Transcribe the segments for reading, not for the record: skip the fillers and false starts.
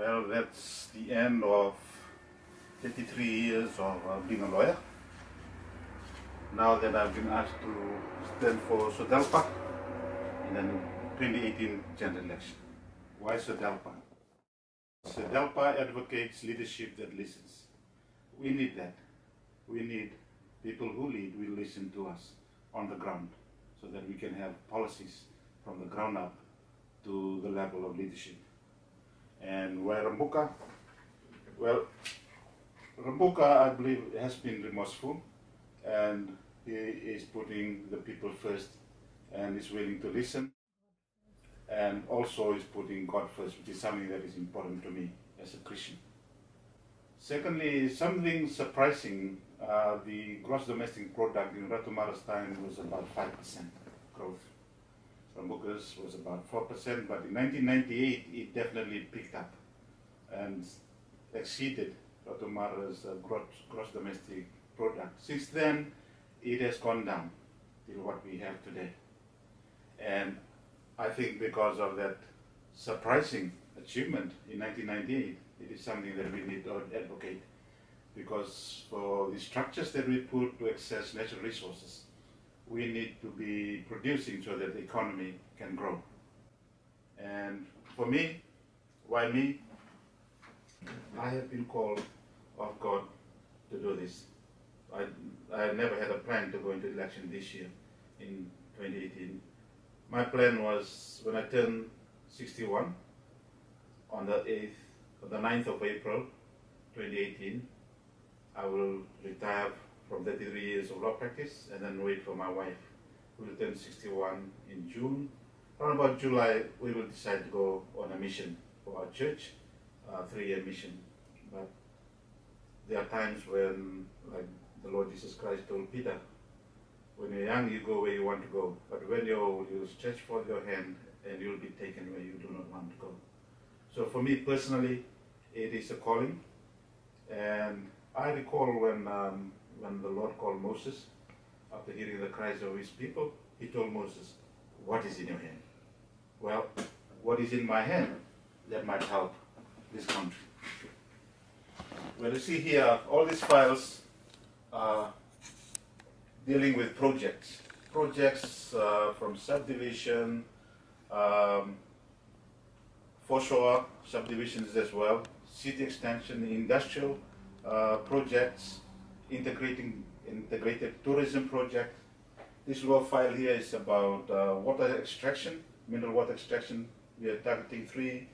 Well, that's the end of 33 years of being a lawyer. Now that I've been asked to stand for SODELPA in the 2018 general election. Why SODELPA? SODELPA advocates leadership that listens. We need that. We need people who lead will listen to us on the ground so that we can have policies from the ground up to the level of leadership. And where Rambuka? Well, Rambuka, I believe, has been remorseful, and he is putting the people first and is willing to listen, and also is putting God first, which is something that is important to me as a Christian. Secondly, something surprising, the gross domestic product in Ratu Mara's time was about 5% growth. Rambuka's was about 4%, but in 1998 it definitely picked up and exceeded Ratu Mara's gross domestic product. Since then, it has gone down to what we have today. And I think because of that surprising achievement in 1998, it is something that we need to advocate, because for the structures that we put to access natural resources, we need to be producing so that the economy can grow. And for me, why me? I have been called of God to do this. I never had a plan to go into election this year in 2018. My plan was when I turned 61 on the 9th of April 2018, I will retire from 33 years of law practice and then wait for my wife, who will turn 61 in June. Around about July, we will decide to go on a mission for our church, a 3-year mission. But there are times when, like the Lord Jesus Christ told Peter, when you're young, you go where you want to go. But when you're old, you stretch forth your hand and you'll be taken where you do not want to go. So for me personally, it is a calling. And I recall when the Lord called Moses, after hearing the cries of his people, he told Moses, "What is in your hand?" Well, what is in my hand that might help this country? Well, you see here, all these files are dealing with projects. Projects from subdivision, foreshore subdivisions as well, city extension, industrial projects, integrated tourism project. This raw file here is about water extraction, mineral water extraction. We are targeting three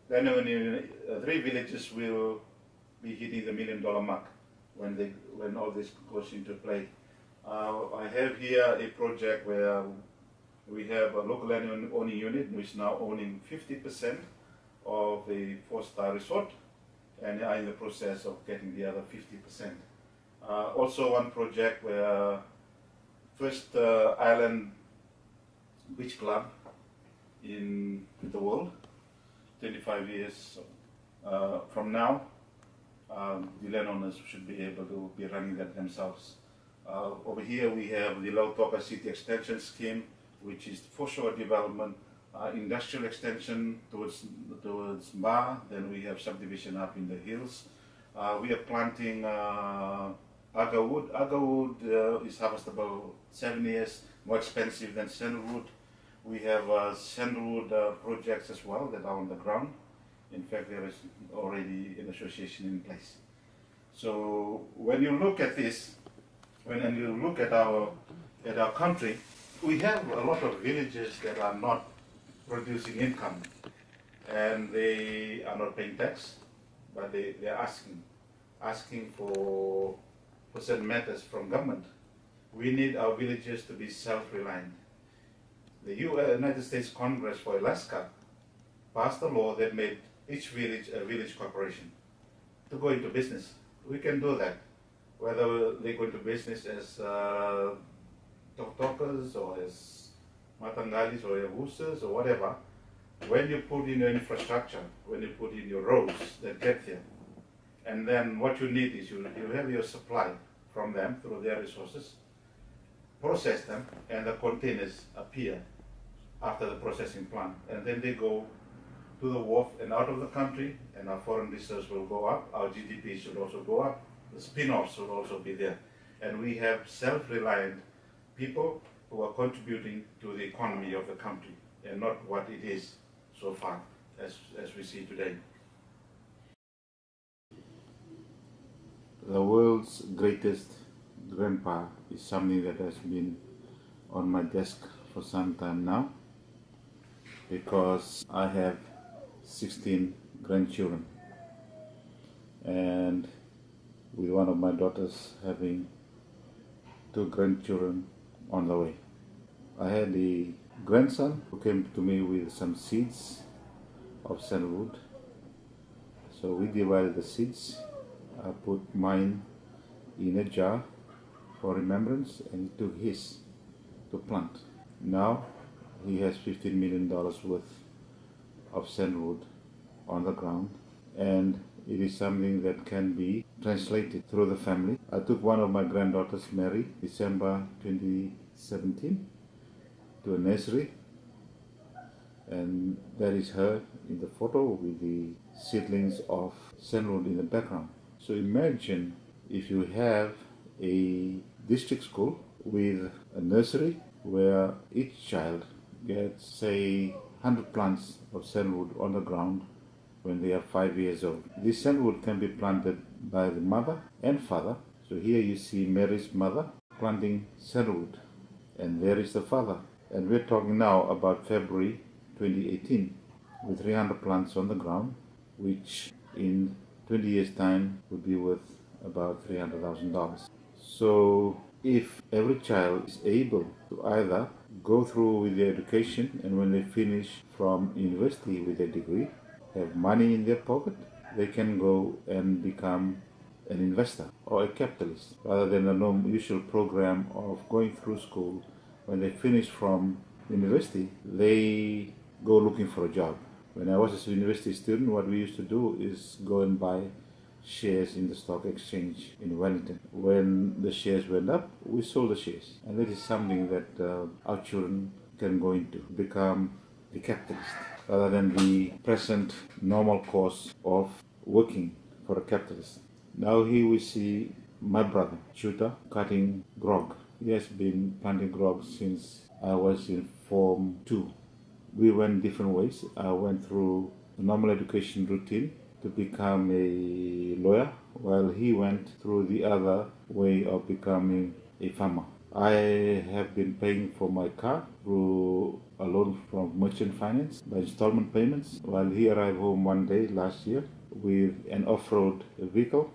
villages will be hitting the $1 million mark when all this goes into play. I have here a project where we have a local land owning unit which is now owning 50% of a 4-star resort, and are in the process of getting the other 50%. Also one project where first island beach club in the world, 25 years from now, the landowners should be able to be running that themselves. Over here we have the Lautoka City Extension Scheme, which is foreshore development, industrial extension towards Ba. Then we have subdivision up in the hills. We are planting agar wood. Agar wood is harvestable 7 years, more expensive than sandalwood. We have sandalwood projects as well that are on the ground. In fact, there is already an association in place. So when you look at this, when you look at our country, we have a lot of villages that are not producing income, and they are not paying tax, but they are asking for certain matters from government. We need our villages to be self-reliant. The United States Congress for Alaska passed a law that made each village a village corporation to go into business. We can do that, whether they go into business as Toktokas or as Matangalis or Yavusas or whatever. When you put in your infrastructure, when you put in your roads that get there, and then what you need is you have your supply from them through their resources, process them, and the containers appear after the processing plant, and then they go to the wharf and out of the country, and our foreign reserves will go up, our GDP should also go up, the spin-offs will also be there. And we have self-reliant people who are contributing to the economy of the country, and not what it is so far as we see today. The world's greatest grandpa is something that has been on my desk for some time now, because I have 16 grandchildren, and with one of my daughters having 2 grandchildren on the way. I had a grandson who came to me with some seeds of sandalwood. So we divided the seeds. I put mine in a jar for remembrance, and he took his to plant. Now he has $15 million worth of sandalwood on the ground, and it is something that can be translated through the family. I took one of my granddaughters, Mary, December 2017, to a nursery, and that is her in the photo with the seedlings of sandalwood in the background. So imagine if you have a district school with a nursery where each child gets, say, 100 plants of sandalwood on the ground when they are 5 years old. This sandalwood can be planted by the mother and father. So here you see Mary's mother planting sandalwood, and there is the father. And we're talking now about February 2018 with 300 plants on the ground, which in 20 years' time would be worth about $300,000. So if every child is able to either go through with their education, and when they finish from university with their degree, have money in their pocket, they can go and become an investor or a capitalist, rather than the usual program of going through school. When they finish from university, they go looking for a job. When I was a university student, what we used to do is go and buy shares in the stock exchange in Wellington. When the shares went up, we sold the shares. And that is something that our children can go into, become the capitalist, rather than the present normal course of working for a capitalist. Now here we see my brother, Chuta, cutting grog. He has been planting grog since I was in Form 2. We went different ways. I went through the normal education routine to become a lawyer, while he went through the other way of becoming a farmer. I have been paying for my car through a loan from merchant finance by installment payments, while he arrived home one day last year with an off-road vehicle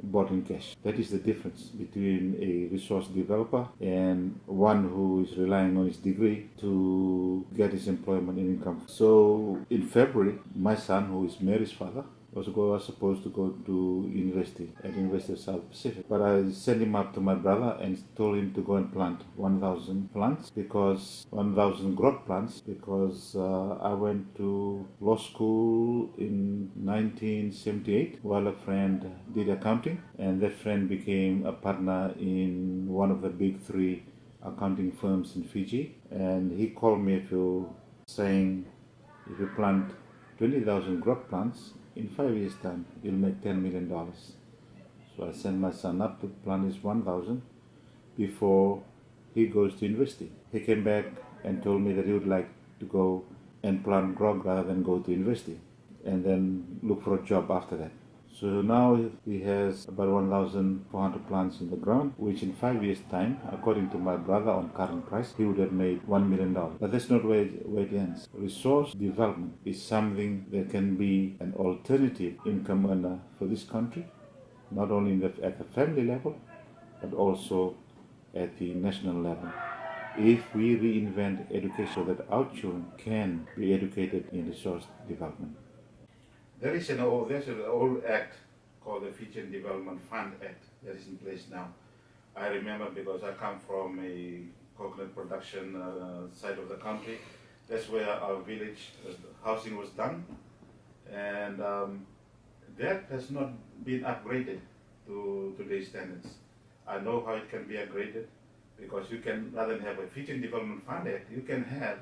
bought in cash. That is the difference between a resource developer and one who is relying on his degree to get his employment and income. So in February, my son, who is Mary's father, was supposed to go to university at the University of South Pacific. But I sent him up to my brother and told him to go and plant 1,000 plants, because 1,000 growth plants, because I went to law school in 1978 while a friend did accounting, and that friend became a partner in one of the big 3 accounting firms in Fiji. And he called me saying, if you plant 20,000 growth plants, in 5 years' time, you'll make $10 million. So I sent my son up to plant his 1,000 before he goes to university. He came back and told me that he would like to go and plant grog rather than go to university, and then look for a job after that. So now he has about 1,400 plants in the ground, which in 5 years' time, according to my brother on current price, he would have made $1 million. But that's not where it ends. Resource development is something that can be an alternative income earner for this country, not only at the family level, but also at the national level. If we reinvent education so that our children can be educated in resource development. There's an old act called the Fijian Development Fund Act that is in place now. I remember because I come from a coconut production side of the country. That's where our village housing was done, and that has not been upgraded to today's standards. I know how it can be upgraded, because you can, rather than have a Fijian Development Fund Act, you can have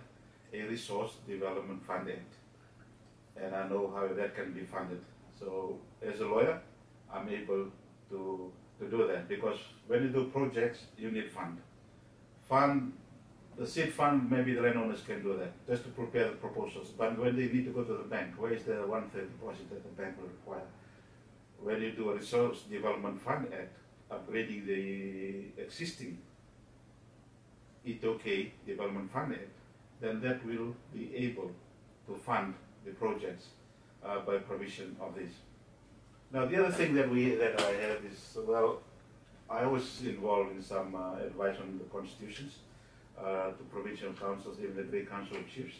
a Resource Development Fund Act. and I know how that can be funded. So as a lawyer, I'm able to do that, because when you do projects, you need the seed fund. Maybe the landowners can do that, just to prepare the proposals. But when they need to go to the bank, where is the 1/3 deposit that the bank will require? When you do a Resource Development Fund Act, upgrading the existing E2K Development Fund Act, then that will be able to fund the projects by provision of this. Now, the other thing that I have is, well, I was involved in some advice on the constitutions to provincial councils, even the Great Council of Chiefs.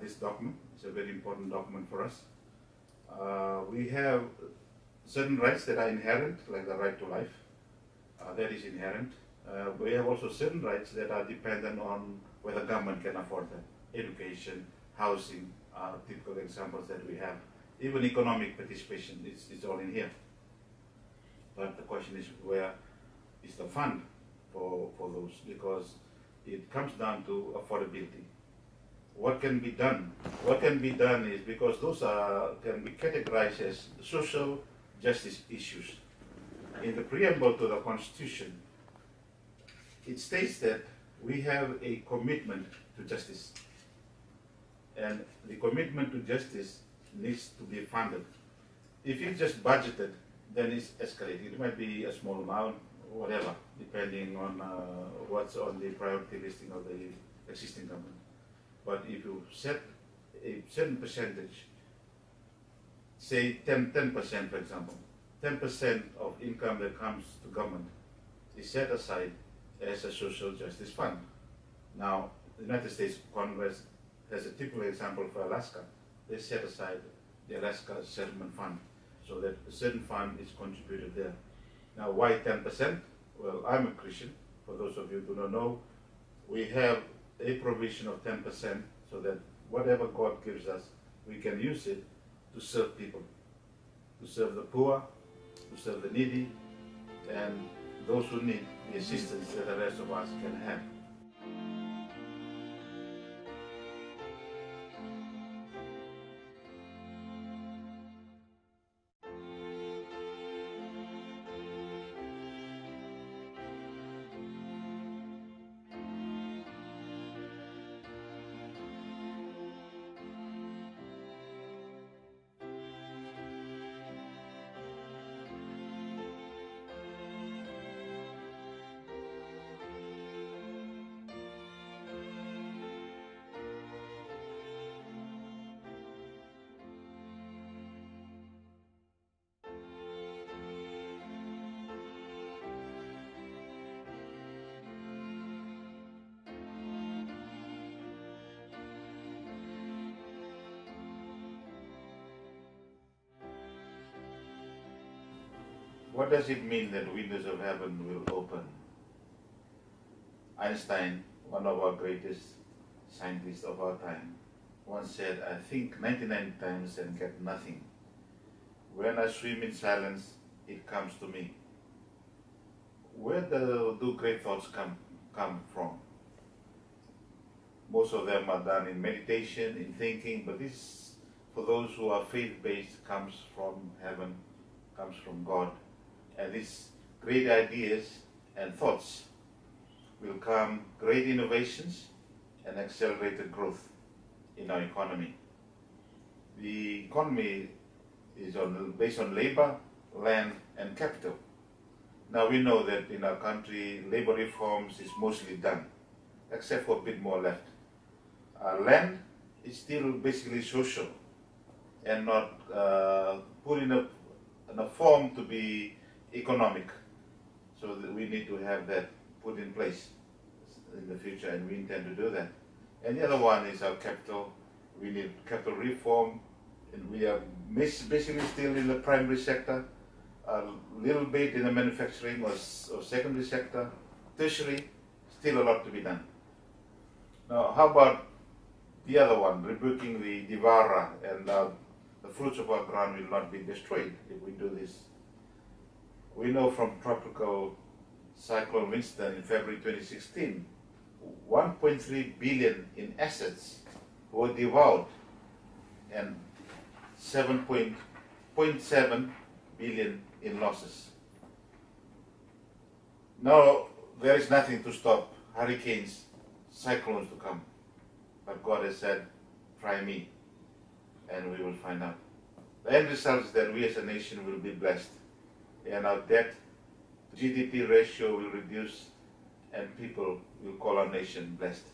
This document is a very important document for us. We have certain rights that are inherent, like the right to life. That is inherent. We have also certain rights that are dependent on whether government can afford them. Education, housing are typical examples that we have. Even economic participation is all in here. But the question is, where is the fund for those? Because it comes down to affordability. What can be done? What can be done is, because those can be categorized as social justice issues. In the preamble to the Constitution, it states that we have a commitment to justice. And the commitment to justice needs to be funded. If it's just budgeted, then it's escalated. It might be a small amount, whatever, depending on what's on the priority listing of the existing government. But if you set a certain percentage, say 10%, for example, 10% of income that comes to government is set aside as a social justice fund. Now, the United States Congress has a typical example for Alaska. They set aside the Alaska Settlement Fund, so that a certain fund is contributed there. Now, why 10%? Well, I'm a Christian. For those of you who do not know, we have a provision of 10%, so that whatever God gives us, we can use it to serve people, to serve the poor, to serve the needy, and those who need the assistance that the rest of us can have. What does it mean that windows of heaven will open? Einstein, one of our greatest scientists of our time, once said, "I think 99 times and get nothing. When I swim in silence, it comes to me." Where do great thoughts come from? Most of them are done in meditation, in thinking, but this, for those who are faith-based, comes from heaven, comes from God. And these great ideas and thoughts will come great innovations and accelerated growth in our economy. The economy is based on labor, land, and capital. Now we know that in our country, labor reforms is mostly done, except for a bit more left. Land is still basically social and not put in a form to be economic. So that we need to have that put in place in the future, and we intend to do that. And the other one is our capital. We need capital reform, and we are basically still in the primary sector, a little bit in the manufacturing or secondary sector, tertiary, still a lot to be done. Now, how about the other one, rebuking the devourer, and the fruits of our ground will not be destroyed if we do this. We know from tropical cyclone Winston in February 2016, 1.3 billion in assets were devoured, and 7.7 billion in losses. Now, there is nothing to stop hurricanes, cyclones to come. But God has said, try me, and we will find out. The end result is that we as a nation will be blessed, and our debt to GDP ratio will reduce, and people will call our nation blessed.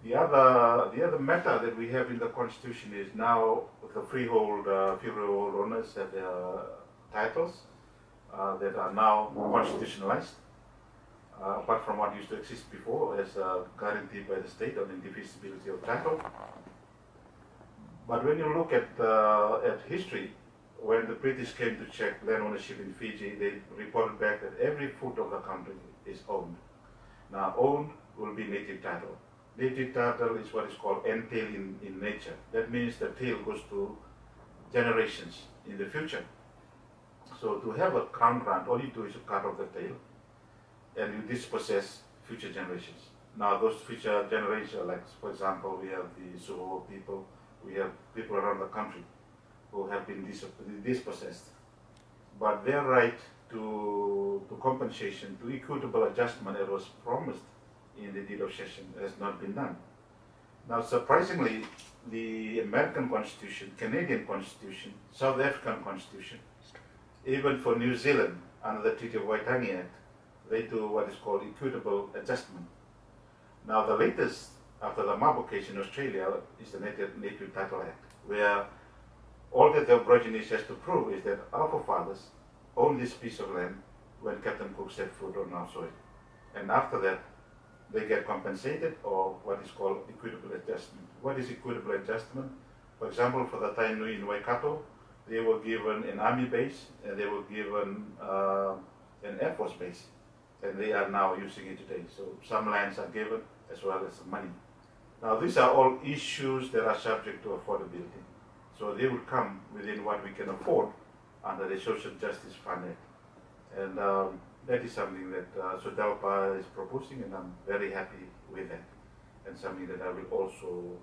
The other matter that we have in the Constitution is now the freehold owners have their titles that are now constitutionalized, apart from what used to exist before as guaranteed by the state on indivisibility of title. But when you look at history, when the British came to check land ownership in Fiji, they reported back that every foot of the country is owned. Now, owned will be native title. Native title is what is called entail in nature. That means the tail goes to generations in the future. So to have a crown grant, all you do is you cut off the tail and you dispossess future generations. Now those future generations, like for example, we have the Suho people, we have people around the country who have been dispossessed. But their right to compensation, to equitable adjustment that was promised in the deed of cession has not been done. Now surprisingly, the American Constitution, Canadian Constitution, South African Constitution, even for New Zealand under the Treaty of Vuataki Act, they do what is called equitable adjustment. Now the latest, after the Mabo case in Australia, is the Native Title Act, where all that the Aborigines has to prove is that our forefathers owned this piece of land when Captain Cook set foot on our soil. And after that, they get compensated, or what is called equitable adjustment. What is equitable adjustment? For example, for the Tainui in Waikato, they were given an army base and they were given an Air Force base, and they are now using it today. So some lands are given as well as money. Now these are all issues that are subject to affordability. So they will come within what we can afford under the Social Justice Fund Act. And that is something that SODELPA is proposing, and I'm very happy with that. And something that I will also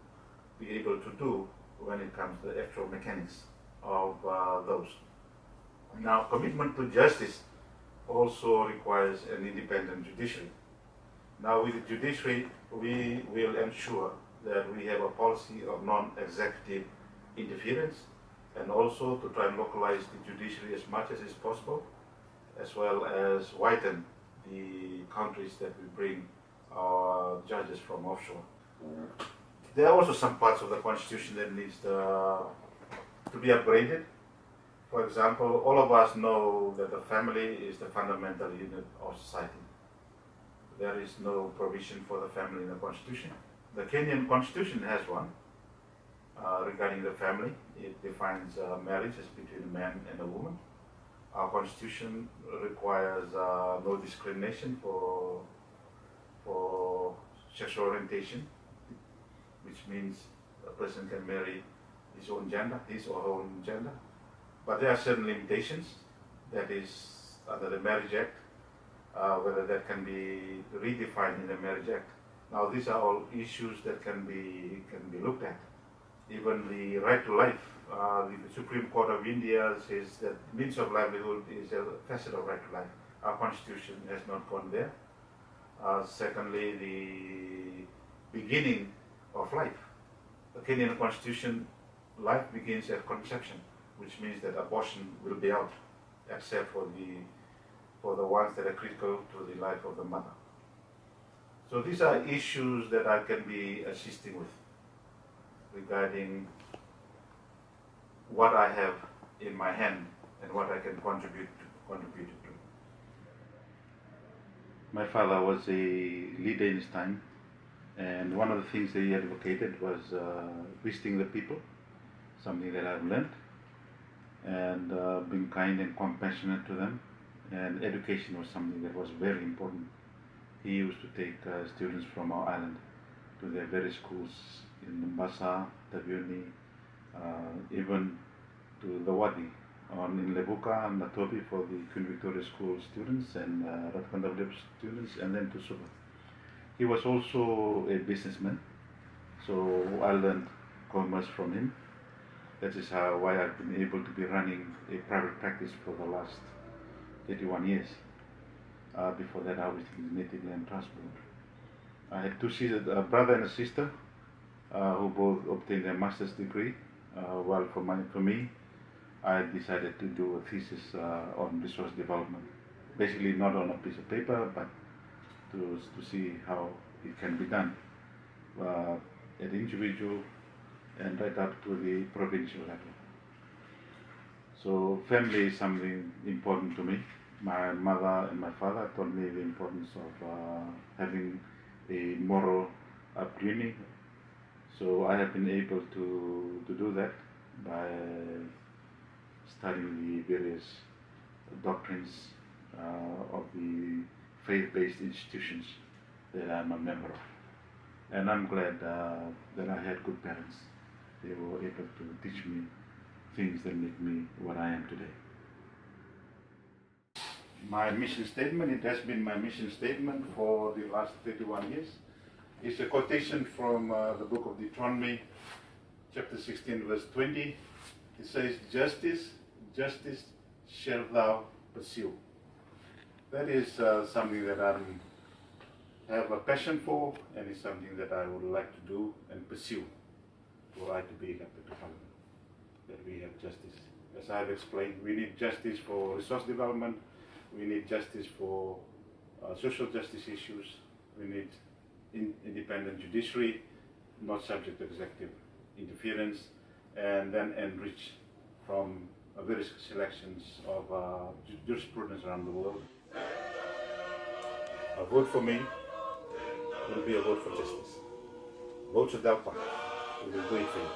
be able to do when it comes to the actual mechanics of those. Now, commitment to justice also requires an independent judiciary. Now, with the judiciary, we will ensure that we have a policy of non-executive interference, and also to try and localize the judiciary as much as is possible, as well as widen the countries that we bring our judges from offshore. There are also some parts of the Constitution that needs to be upgraded. For example, all of us know that the family is the fundamental unit of society. There is no provision for the family in the Constitution. The Kenyan Constitution has one regarding the family. It defines marriage as between a man and a woman. Our Constitution requires no discrimination for sexual orientation, which means a person can marry his own gender, his or her own gender. But there are certain limitations, that is under the Marriage Act, whether that can be redefined in the Marriage Act. Now these are all issues that can be looked at. Even the right to life, the Supreme Court of India says that means of livelihood is a facet of right to life. Our Constitution has not gone there. Secondly, the beginning of life. The Kenyan Constitution, life begins at conception, which means that abortion will be out, except for the ones that are critical to the life of the mother. So these are issues that I can be assisting with regarding what I have in my hand and what I can contribute to. My father was a leader in his time, and one of the things that he advocated was visiting the people, something that I've learned, and being kind and compassionate to them. And education was something that was very important. He used to take students from our island to their various schools in Mombasa, Tabioni, even to the Wadi, in Lebuka and Natobi for the Queen Victoria School students and Ratkandavlep students, and then to Suba. He was also a businessman, so I learned commerce from him. That is why I've been able to be running a private practice for the last 31 years. Before that, I was in the native land transport. I had two sisters, a brother and a sister, who both obtained their master's degree. While for me, I decided to do a thesis on resource development. Basically, not on a piece of paper, but to see how it can be done at individual and right up to the provincial level. So family is something important to me. My mother and my father taught me the importance of having a moral upbringing. So I have been able to do that by studying the various doctrines of the faith-based institutions that I'm a member of. And I'm glad that I had good parents. They were able to teach me things that make me what I am today. My mission statement, it has been my mission statement for the last 31 years. It's a quotation from the book of Deuteronomy, chapter 16, verse 20. It says, "Justice, justice shalt thou pursue." That is something that I have a passion for, and it's something that I would like to do and pursue were I to be elected to Parliament, that we have justice. As I've explained, we need justice for resource development, we need justice for social justice issues, we need independent judiciary, not subject to executive interference, and then enrich from various selections of jurisprudence around the world. A vote for me will be a vote for justice. Vote SODELPA. We will do it for you.